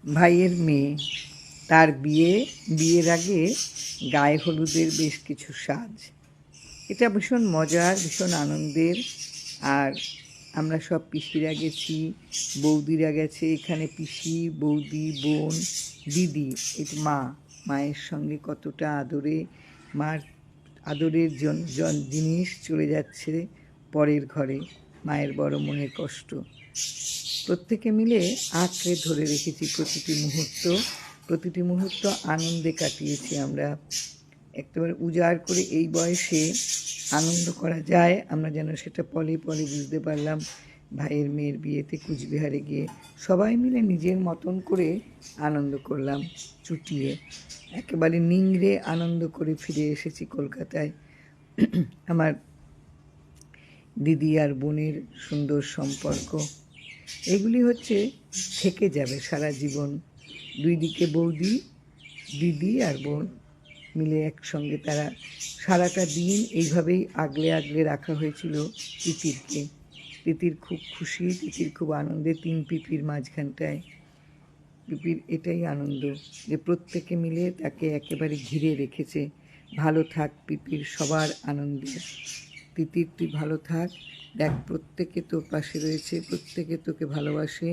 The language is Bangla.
ভাইয়ের মেয়ে, তার বিয়ের আগে গায়ে হলুদের বেশ কিছু সাজ। এটা ভীষণ মজার, ভীষণ আনন্দের। আর আমরা সব পিসিরা গেছি, বৌদিরা গেছে, এখানে পিসি, বৌদি, বোন, দিদি, এটা মায়ের সঙ্গে কতটা আদরে, মার আদরের জিনিস চলে যাচ্ছে পরের ঘরে। মায়ের বড় মনের কষ্ট। প্রত্যেকে মিলে আঁকড়ে ধরে রেখেছি প্রতিটি মুহূর্ত আনন্দে কাটিয়েছি আমরা। একেবারে উজাড় করে এই বয়সে আনন্দ করা যায় আমরা যেন সেটা পলে পলে বুঝতে পারলাম ভাইয়ের মেয়ের বিয়েতে কুচবিহারে গিয়ে। সবাই মিলে নিজের মতন করে আনন্দ করলাম, চুটিয়ে একেবারে নিংড়ে আনন্দ করে ফিরে এসেছি কলকাতায়। আমার দিদি আর বোনের সুন্দর সম্পর্ক, এগুলি হচ্ছে থেকে যাবে সারা জীবন। দুই দিকে বৌদি, দিদি আর বোন মিলে একসঙ্গে তারা সারাটা দিন এইভাবেই আগলে আগলে রাখা হয়েছিল তিতিরকে। তিতির খুব খুশি, তিতির খুব আনন্দে, 3 পিপির মাঝখানটায়। পিপির এটাই আনন্দ যে প্রত্যেকে মিলে তাকে একেবারে ঘিরে রেখেছে। ভালো থাক পিপির, সবার আনন্দে। তিতির তুই ভালো থাক, দেখ প্রত্যেকে তোর পাশে রয়েছে, প্রত্যেকে তোকে ভালোবাসে।